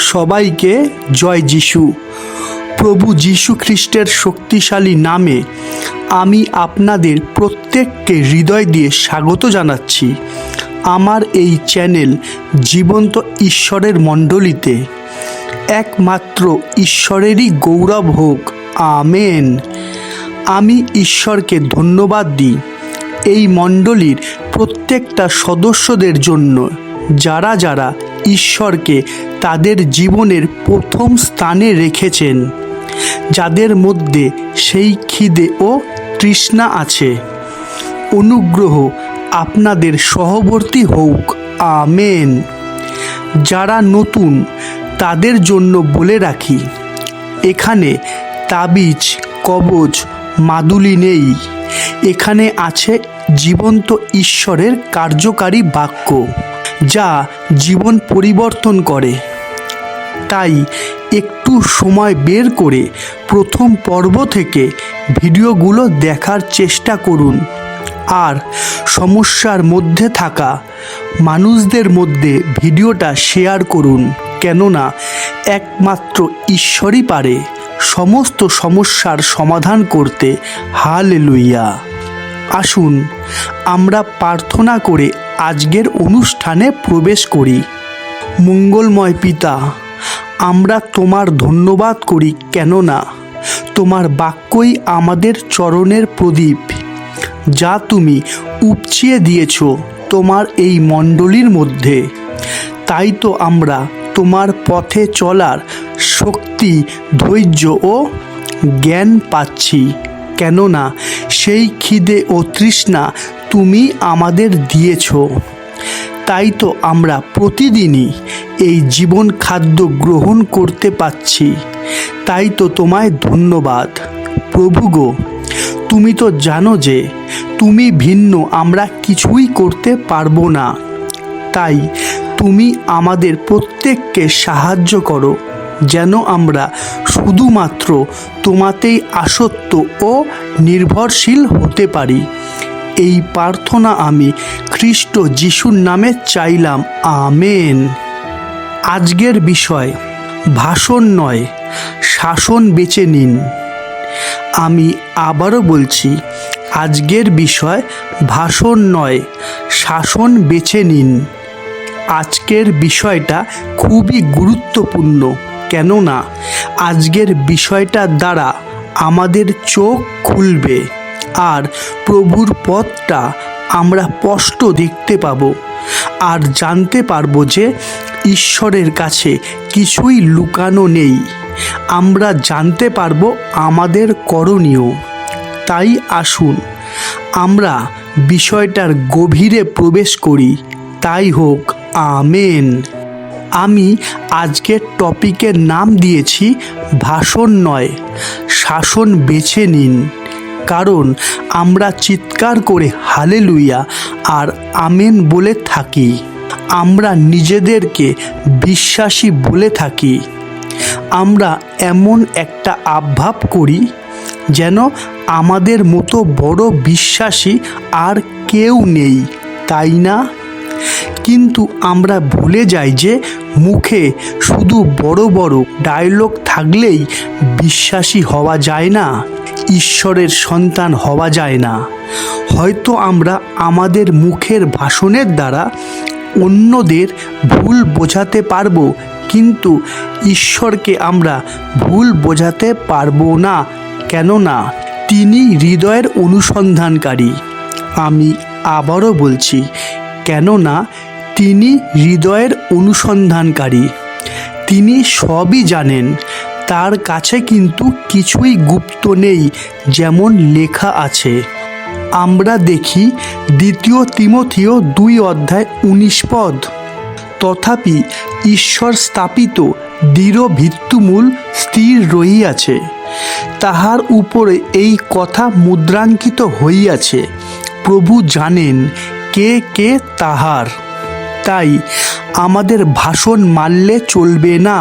সবাইকে জয় যিশু। প্রভু যীশু খ্রিস্টের শক্তিশালী নামে আমি আপনাদের প্রত্যেককে হৃদয় দিয়ে স্বাগত জানাচ্ছি আমার এই চ্যানেল জীবন্ত ঈশ্বরের মণ্ডলীতে। একমাত্র ঈশ্বরেরই গৌরব হোক, আমেন। আমি ঈশ্বরকে ধন্যবাদ দিই এই মণ্ডলীর প্রত্যেকটা সদস্যদের জন্য, যারা যারা ঈশ্বরকে তাদের জীবনের প্রথম স্থানে রেখেছেন, যাদের মধ্যে সেই খিদে ও তৃষ্ণা আছে। অনুগ্রহ আপনাদের সহবর্তী হোক, আমেন। যারা নতুন তাদের জন্য বলে রাখি, এখানে তাবিজ, কবজ, মাদুলি নেই। এখানে আছে জীবন্ত ঈশ্বরের কার্যকারী বাক্য, যা জীবন পরিবর্তন করে। তাই একটু সময় বের করে প্রথম পর্ব থেকে ভিডিওগুলো দেখার চেষ্টা করুন, আর সমস্যার মধ্যে থাকা মানুষদের মধ্যে ভিডিওটা শেয়ার করুন, কেননা একমাত্র ঈশ্বরই পারে সমস্ত সমস্যার সমাধান করতে। হালেলুয়া। আসুন আমরা প্রার্থনা করে আজকের অনুষ্ঠানে প্রবেশ করি। মঙ্গলময় পিতা, আমরা তোমার ধন্যবাদ করি, কেননা তোমার বাক্যই আমাদের চরণের প্রদীপ, যা তুমি উপচিয়ে দিয়েছ তোমার এই মণ্ডলীর মধ্যে। তাই তো আমরা তোমার পথে চলার শক্তি, ধৈর্য ও জ্ঞান পাচ্ছি, কেননা সেই খিদে ও তৃষ্ণা তুমি আমাদের দিয়েছ। তাই তো আমরা প্রতিদিনই এই জীবন খাদ্য গ্রহণ করতে পাচ্ছি। তাই তো তোমায় ধন্যবাদ। প্রভু গো, তুমি তো জানো যে তুমি ভিন্ন আমরা কিছুই করতে পারবো না। তাই তুমি আমাদের প্রত্যেককে সাহায্য করো, যেন আমরা শুধুমাত্র তোমাতেই আসক্ত ও নির্ভরশীল হতে পারি। এই প্রার্থনা আমি খ্রিস্ট যিশুর নামে চাইলাম, আমেন। আজকের বিষয় ভাষণ নয়, শাসন বেছে নিন। আমি আবারও বলছি, আজকের বিষয় ভাষণ নয়, শাসন বেছে নিন। আজকের বিষয়টা খুবই গুরুত্বপূর্ণ, কেননা আজকের বিষয়টার দ্বারা আমাদের চোখ খুলবে, আর প্রভুর পথটা আমরা স্পষ্ট দেখতে পাব, আর জানতে পারবো যে ঈশ্বরের কাছে কিছুই লুকানো নেই। আমরা জানতে পারবো আমাদের করণীয়। তাই আসুন আমরা বিষয়টার গভীরে প্রবেশ করি। তাই হোক, আমেন। আমি আজকের টপিকের নাম দিয়েছি ভাষণ নয়, শাসন বেছে নিন। কারণ আমরা চিৎকার করে হালেলুয়া আর আমেন বলে থাকি। আমরা নিজেদেরকে বিশ্বাসী বলে থাকি। আমরা এমন একটা আভাব করি যেন আমাদের মতো বড় বিশ্বাসী আর কেউ নেই, তাই না? কিন্তু আমরা ভুলে যাই যে মুখে শুধু বড় বড় ডায়লগ থাকলেই বিশ্বাসী হওয়া যায় না, ঈশ্বরের সন্তান হওয়া যায় না। হয়তো আমরা আমাদের মুখের ভাষণের দ্বারা অন্যদের ভুল বোঝাতে পারবো, কিন্তু ঈশ্বরকে আমরা ভুল বোঝাতে পারবো না, কেননা তিনি হৃদয়ের অনুসন্ধানকারী। আমি আবারও বলছি, কেননা তিনি হৃদয়ের অনুসন্ধানকারী। তিনি সবই জানেন। তার কাছে কিন্তু কিছুই গুপ্ত নেই, যেমন লেখা আছে। আমরা দেখি 2 তিমথিও 2:19। তথাপি ঈশ্বর স্থাপিত দৃঢ় ভিত্তিমূল স্থির রহিয়াছে, তাহার উপরে এই কথা মুদ্রাঙ্কিত হইয়াছে, প্রভু জানেন কে কে তাহার। তাই আমাদের ভাষণ মানলে চলবে না,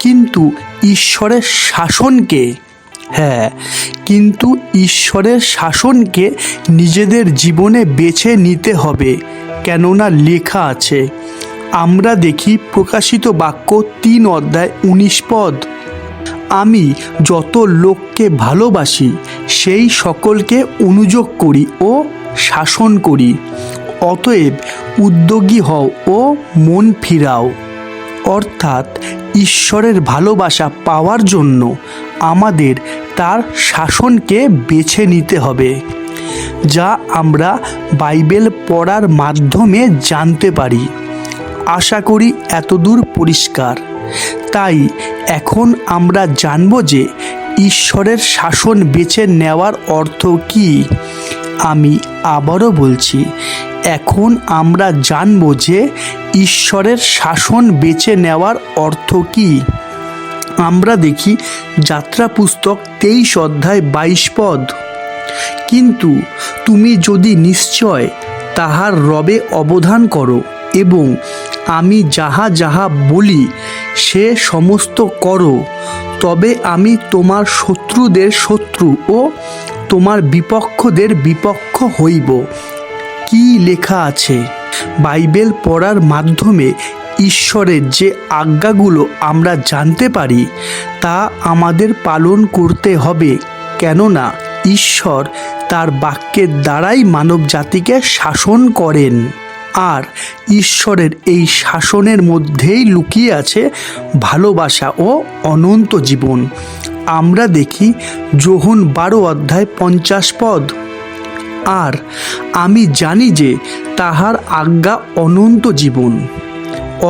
কিন্তু ঈশ্বরের শাসনকে, কিন্তু ঈশ্বরের শাসনকে নিজেদের জীবনে বেছে নিতে হবে, কেননা লেখা আছে, আমরা দেখি প্রকাশিত বাক্য 3 অধ্যায় 19 পদ, আমি যত লোককে ভালোবাসি সেই সকলকে অনুযোগ করি ও শাসন করি। অতএব উদ্যোগী হও ও মন ফিরাও। অর্থাৎ ঈশ্বরের ভালোবাসা পাওয়ার জন্য আমাদের তার শাসনকে বেছে নিতে হবে, যা আমরা বাইবেল পড়ার মাধ্যমে জানতে পারি। আশা করি এতদূর পরিষ্কার। তাই এখন আমরা জানব যে ঈশ্বরের শাসন বেছে নেওয়ার অর্থ কী। আমি আবারও বলছি, এখন আমরা জানব যে ঈশ্বরের শাসন বেছে নেওয়ার অর্থ কী। আমরা দেখি যাত্রা পুস্তক 23 অধ্যায় 22 পদ, কিন্তু তুমি যদি নিশ্চয় তাহার রবে অবধান করো এবং আমি যাহা যাহা বলি সে সমস্ত করো, তবে আমি তোমার শত্রুদের শত্রু ও তোমার বিপক্ষদের বিপক্ষ হইব। কি লেখা আছে? বাইবেল পড়ার মাধ্যমে ঈশ্বরের যে আজ্ঞাগুলো আমরা জানতে পারি তা আমাদের পালন করতে হবে, কেননা ঈশ্বর তার বাক্যের দ্বারাই মানব জাতিকে শাসন করেন। আর ঈশ্বরের এই শাসনের মধ্যেই লুকিয়ে আছে ভালোবাসা ও অনন্ত জীবন। আমরা দেখি যোহন 12 অধ্যায় 50 পদ, আর আমি জানি যে তাহার আজ্ঞা অনন্ত জীবন।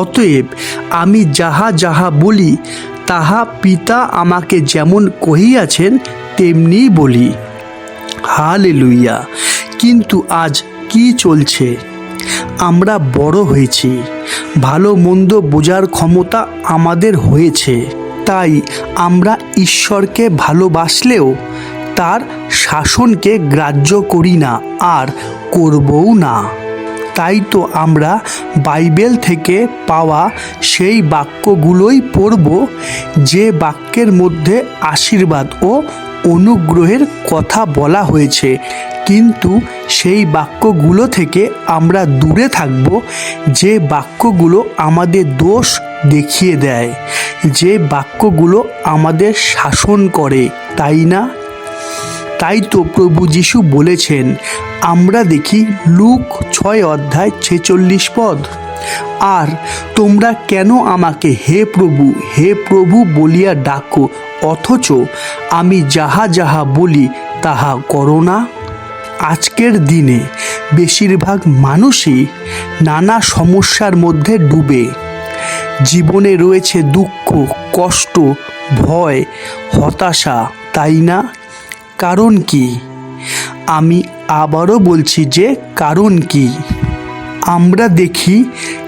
অতএব আমি যাহা যাহা বলি তাহা পিতা আমাকে যেমন কহিয়াছেন তেমনি বলি। হালেলুয়া। কিন্তু আজ কি চলছে? আমরা বড় হয়েছি, ভালো মন্দ বোঝার ক্ষমতা আমাদের হয়েছে, তাই আমরা ঈশ্বরকে ভালোবাসলেও তার শাসনকে গ্রাহ্য করি না আর করবও না। তাই তো আমরা বাইবেল থেকে পাওয়া সেই বাক্যগুলোই পড়ব যে বাক্যের মধ্যে আশীর্বাদ ও অনুগ্রহের কথা বলা হয়েছে, কিন্তু সেই বাক্যগুলো থেকে আমরা দূরে থাকব যে বাক্যগুলো আমাদের দোষ দেখিয়ে দেয়, যে বাক্যগুলো আমাদের শাসন করে, তাই না? তাই তো প্রভু যিশু বলেছেন, আমরা দেখি লুক 6 অধ্যায় 46 পদ, আর তোমরা কেন আমাকে হে প্রভু বলিয়া ডাকো, অথচ আমি যাহা যাহা বলি তাহা করো না। আজকের দিনে বেশিরভাগ মানুষই নানা সমস্যার মধ্যে ডুবে। জীবনে রয়েছে দুঃখ, কষ্ট, ভয়, হতাশা, তাই না? কারণ কি? আমি আবারও বলছি যে কারণ কি। আমরা দেখি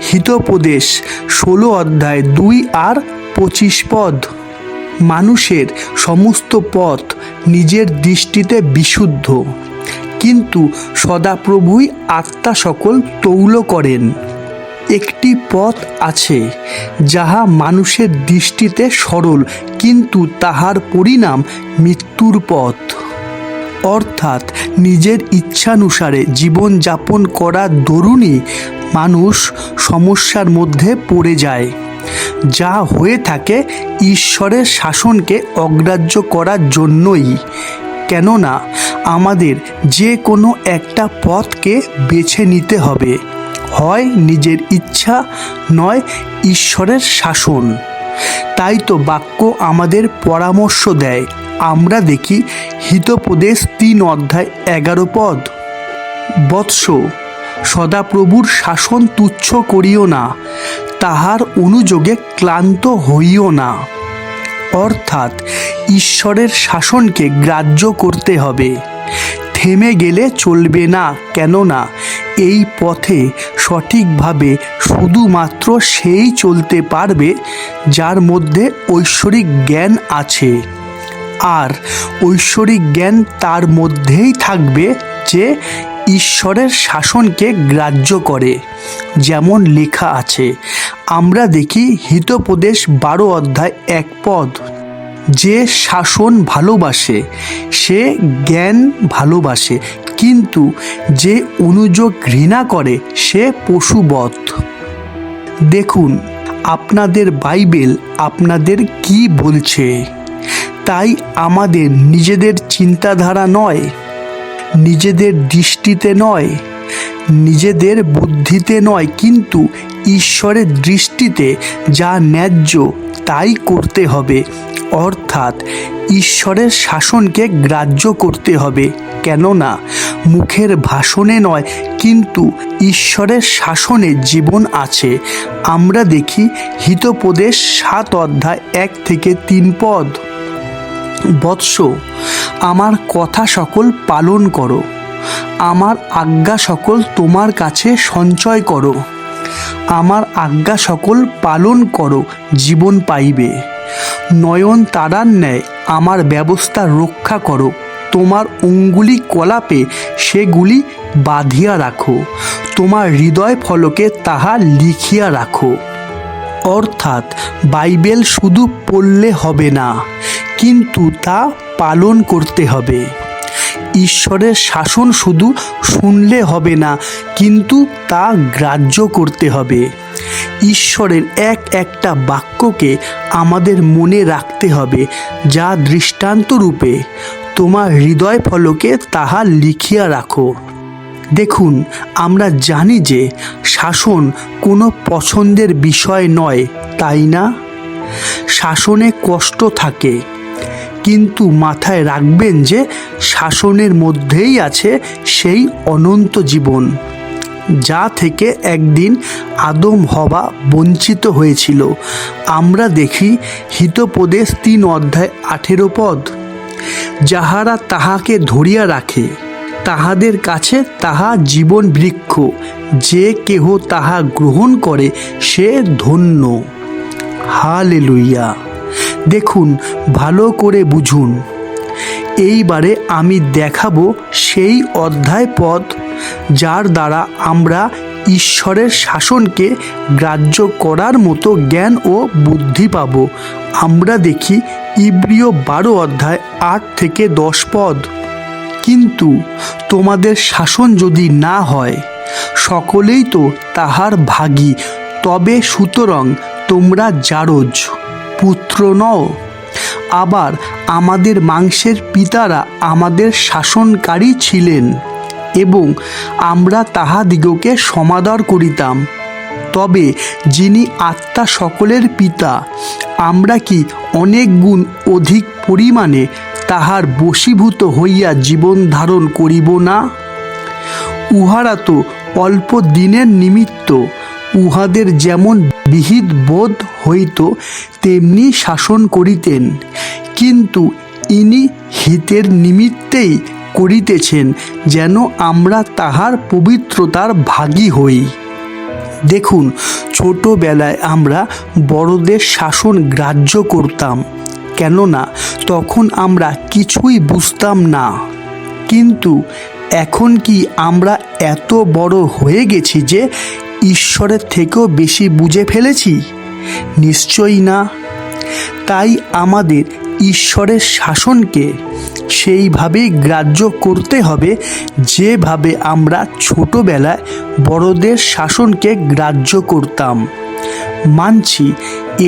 হিতোপদেশ 16 অধ্যায় 2 আর 25 পদ, মানুষের সমস্ত পথ নিজের দৃষ্টিতে বিশুদ্ধ, কিন্তু সদাপ্রভুই আত্মা সকল তৌল করেন। একটি পথ আছে যাহা মানুষের দৃষ্টিতে সরল, কিন্তু তাহার পরিণাম মৃত্যুর পথ। অর্থাৎ নিজের ইচ্ছানুসারে জীবনযাপন করার দরুনই মানুষ সমস্যার মধ্যে পড়ে যায়, যা হয়ে থাকে ঈশ্বরের শাসনকে অগ্রাহ্য করার জন্যই। কেননা আমাদের যে কোনো একটা পথকে বেছে নিতে হবে, হয় নিজের ইচ্ছা, নয় ঈশ্বরের শাসন। তাই তো বাক্য আমাদের পরামর্শ দেয়। আমরা দেখি হিতোপদেশ 3 অধ্যায় 11 পদ, বৎস সদাপ্রভুর শাসন তুচ্ছ করিও না, তাহার অনুযোগে ক্লান্ত হইও না। অর্থাৎ ঈশ্বরের শাসনকে গ্রাহ্য করতে হবে, থেমে গেলে চলবে না। কেননা এই পথে সঠিকভাবে শুধুমাত্র সেই চলতে পারবে যার মধ্যে ঐশ্বরিক জ্ঞান আছে, আর ঐশ্বরিক জ্ঞান তার মধ্যেই থাকবে যে ঈশ্বরের শাসনকে গ্রাহ্য করে। যেমন লেখা আছে, আমরা দেখি হিতোপদেশ 12 অধ্যায় 1 পদ, যে শাসন ভালোবাসে সে জ্ঞান ভালোবাসে, কিন্তু যে অনুযোগ ঘৃণা করে সে পশুবৎ। দেখুন আপনাদের বাইবেল আপনাদের কি বলছে। তাই আমাদের নিজেদের চিন্তাধারা নয়, নিজেদের দৃষ্টিতে নয়, নিজেদের বুদ্ধিতে নয়, কিন্তু ঈশ্বরের দৃষ্টিতে যা ন্যায্য তাই করতে হবে। অর্থাৎ ঈশ্বরের শাসনকে গ্রাহ্য করতে হবে। কেননা মুখের ভাষণে নয়, কিন্তু ঈশ্বরের শাসনে জীবন আছে। আমরা দেখি হিতোপদেশ 7 অধ্যায় 1 থেকে 3 পদ। বৎস, আমার কথা সকল পালন করো, আমার আজ্ঞা সকল তোমার কাছে সঞ্চয় করো। আমার আজ্ঞা সকল পালন করো, জীবন পাইবে। নয়ন তারার ন্যায় আমার ব্যবস্থা রক্ষা করো। তোমার অঙ্গুলি কলাপে সেগুলি বাঁধিয়া রাখো, তোমার হৃদয় ফলকে তাহা লিখিয়া রাখো। অর্থাৎ বাইবেল শুধু পড়লে হবে না, কিন্তু তা পালন করতে হবে। ঈশ্বরের শাসন শুধু শুনলে হবে না, কিন্তু তা গ্রাহ্য করতে হবে। ঈশ্বরের একটা বাক্যকে আমাদের মনে রাখতে হবে, যা দৃষ্টান্ত রূপে তোমার হৃদয় ফলকে তাহা লিখিয়া রাখো। দেখুন, আমরা জানি যে শাসন কোনো পছন্দের বিষয় নয়, তাই না? শাসনে কষ্ট থাকে, কিন্তু মাথায় রাখবেন যে শাসনের মধ্যেই আছে সেই অনন্ত জীবন, যা থেকে একদিন আদম হওয়া বঞ্চিত হয়েছিল। আমরা দেখি হিতোপদেশ 3 অধ্যায় 18 পদ। যাহারা তাহাকে ধরিয়া রাখে তাহাদের কাছে তাহা জীবন বৃক্ষ, যে কেহ তাহা গ্রহণ করে সে ধন্য। হালেলুইয়া। দেখুন, ভালো করে বুঝুন। এইবারে আমি দেখাবো সেই অধ্যায় পদ যার দ্বারা আমরা ঈশ্বরের শাসনকে গ্রাহ্য করার মতো জ্ঞান ও বুদ্ধি পাব। আমরা দেখি ইব্রিয় 12 অধ্যায় 8 থেকে 10 পদ। কিন্তু তোমাদের শাসন যদি না হয়, সকলেই তো তাহার ভাগী। তবে সুতরাং তোমরা জারজ, পুত্র নও। আবার আমাদের মাংসের পিতারা আমাদের শাসনকারী ছিলেন, এবং আমরা তাহাদিগকে সমাদর করিতাম। তবে যিনি আত্মা সকলের পিতা, আমরা কি অনেক গুণ অধিক পরিমাণে তাহার বশীভূত হইয়া জীবন ধারণ করিব না? উহারা তো অল্প দিনের নিমিত্ত উহাদের যেমন বিহিত বোধ হইত তেমনি শাসন করিতেন, কিন্তু ইনি হিতের নিমিত্তেই করিতেছেন, যেন আমরা তাহার পবিত্রতার ভাগী হই। দেখুন, ছোটবেলায় আমরা বড়দের শাসন গ্রাহ্য করতাম, কেননা তখন আমরা কিছুই বুঝতাম না। কিন্তু এখন কি আমরা এত বড় হয়ে গেছি যে ঈশ্বরের থেকেও বেশি বুঝে ফেলেছি? নিশ্চয়ই না। তাই আমাদের ঈশ্বরের শাসনকে সেইভাবেই গ্রাহ্য করতে হবে, যেভাবে আমরা ছোটবেলায় বড়দের শাসনকে গ্রাহ্য করতাম। মানছি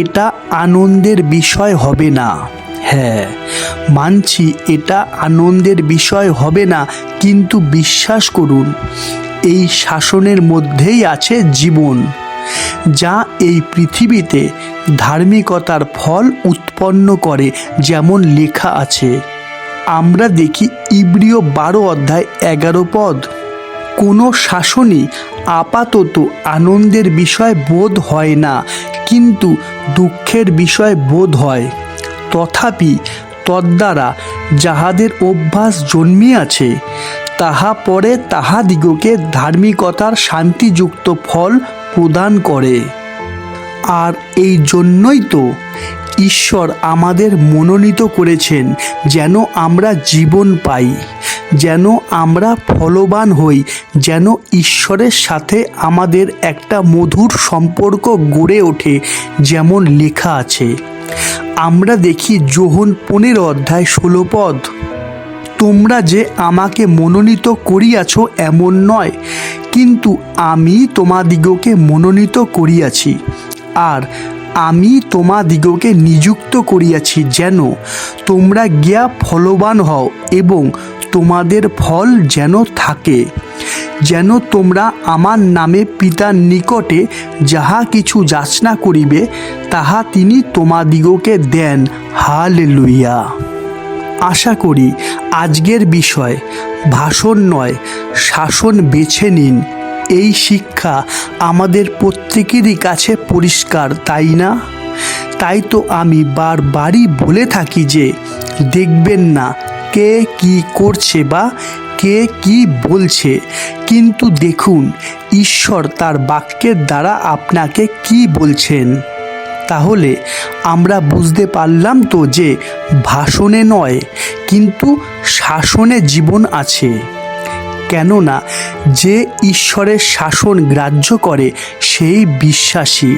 এটা আনন্দের বিষয় হবে না, হ্যাঁ মানছি এটা আনন্দের বিষয় হবে না, কিন্তু বিশ্বাস করুন, এই শাসনের মধ্যেই আছে জীবন, যা এই পৃথিবীতে ধার্মিকতার ফল উৎপন্ন করে, যেমন লেখা আছে। আমরা দেখি ইব্রিয় 12 অধ্যায় 11 পদ। কোনো শাসনই আপাতত আনন্দের বিষয় বোধ হয় না, কিন্তু দুঃখের বিষয় বোধ হয়। তথাপি তদ্বারা যাহাদের অভ্যাস জন্মিয়াছে, তাহা পরে তাহাদিগকে ধার্মিকতার শান্তিযুক্ত ফল প্রদান করে। আর এই জন্যই তো ঈশ্বর আমাদের মনোনীত করেছেন, যেন আমরা জীবন পাই, যেন আমরা ফলবান হই, যেন ঈশ্বরের সাথে আমাদের একটা মধুর সম্পর্ক গড়ে ওঠে, যেমন লেখা আছে। আমরা দেখি যোহন 15 অধ্যায় 16 পদ। তোমরা যে আমাকে মনোনীত করিয়াছ এমন নয়, কিন্তু আমি তোমাদিগকে মনোনীত করিয়াছি, আর আমি তোমাদিগকে নিযুক্ত করিয়াছি যেন তোমরা গিয়া ফলবান হও এবং তোমাদের ফল যেন থাকে, যেন তোমরা আমার নামে পিতার নিকটে যাহা কিছু যাচনা করিবে তাহা তিনি তোমাদিগকে দেন। হালেলুয়া। আশা করি আজকের বিষয় ভাষণ নয়, শাসন বেছে নিন, এই শিক্ষা আমাদের প্রত্যেকেরই কাছে পরিষ্কার, তাই না? তাই তো আমি বারবারই বলে থাকি যে দেখবেন না কে কি করছে বা কে কি বলছে, কিন্তু দেখুন ঈশ্বর তার বাক্যের দ্বারা আপনাকে কি বলছেন। তাহলে আমরা বুঝতে পারলাম তো যে ভাষণে নয় কিন্তু শাসনে জীবন আছে। কেননা যে ঈশ্বরের শাসন গ্রাহ্য করে সেই বিশ্বাসী,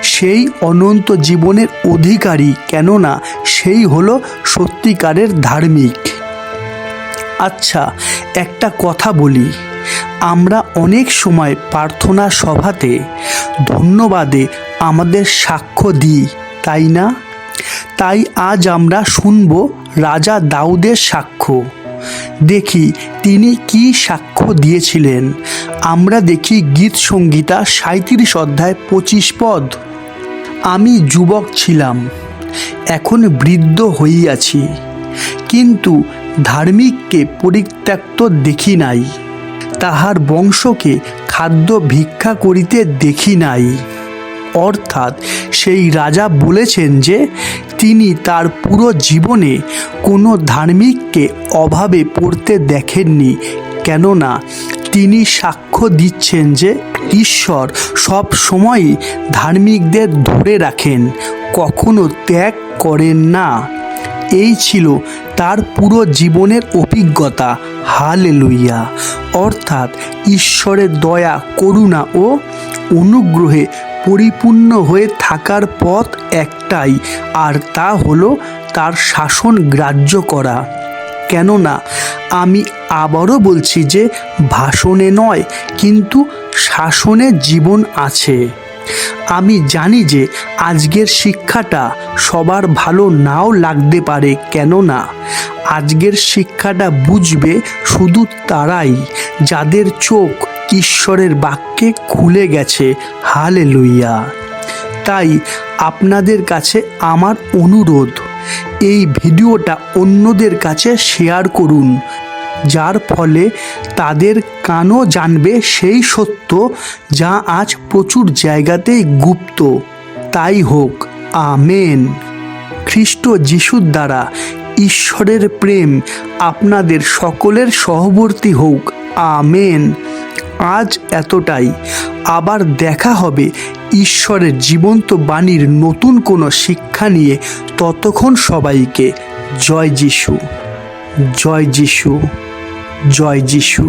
সেই অনন্ত জীবনের অধিকারী, কেননা সেই হলো সত্যিকারের ধার্মিক। আচ্ছা, একটা কথা বলি, আমরা অনেক সময় প্রার্থনা সভাতে ধন্যবাদে আমাদের সাক্ষ্য দিই, তাই না? তাই আজ আমরা শুনব রাজা দাউদের সাক্ষ্য। দেখি তিনি কি সাক্ষ্য দিয়েছিলেন। আমরা দেখি গীত সংহিতা 37 অধ্যায় 25 পদ। আমি যুবক ছিলাম, এখন বৃদ্ধ হইয়াছি, কিন্তু ধার্মিককে পরিত্যক্ত দেখি নাই, তাহার বংশকে খাদ্য ভিক্ষা করিতে দেখি নাই। অর্থাৎ সেই রাজা বলেছেন যে তিনি তার পুরো জীবনে কোনো ধার্মিককে অভাবে পড়তে দেখেননি, কেননা তিনি সাক্ষ্য দিচ্ছেন যে ঈশ্বর সব সময়ই ধার্মিকদের ধরে রাখেন, কখনো ত্যাগ করেন না। এই ছিল তার পুরো জীবনের অভিজ্ঞতা। হালেলুয়া। অর্থাৎ ঈশ্বরের দয়া, করুণা ও অনুগ্রহে পরিপূর্ণ হয়ে থাকার পথ একটাই, আর তা হলো তার শাসন গ্রাহ্য করা। কেননা আমি আবারও বলছি যে ভাষণে নয় কিন্তু শাসনে জীবন আছে। আমি জানি যে আজকের শিক্ষাটা সবার ভালো নাও লাগতে পারে, কেননা আজকের শিক্ষাটা বুঝবে শুধু তারাই যাদের চোখ ঈশ্বরের বাক্যে খুলে গেছে। হালেলুয়া। তাই আপনাদের কাছে আমার অনুরোধ, এই ভিডিওটা অন্যদের কাছে শেয়ার করুন, যার ফলে তাদের কানও জানবে সেই সত্য যা আজ প্রচুর জায়গাতেই গুপ্ত। তাই হোক। আমেন। খ্রিস্ট যিশুর দ্বারা ঈশ্বরের প্রেম আপনাদের সকলের সহবর্তী হোক। আমেন। আজ এতটাই। আবার দেখা হবে ঈশ্বরের জীবন্ত বাণীর নতুন কোনো শিক্ষা নিয়ে। ততক্ষণ সবাইকে জয় যিশু, জয় যিশু, জয় যিশু।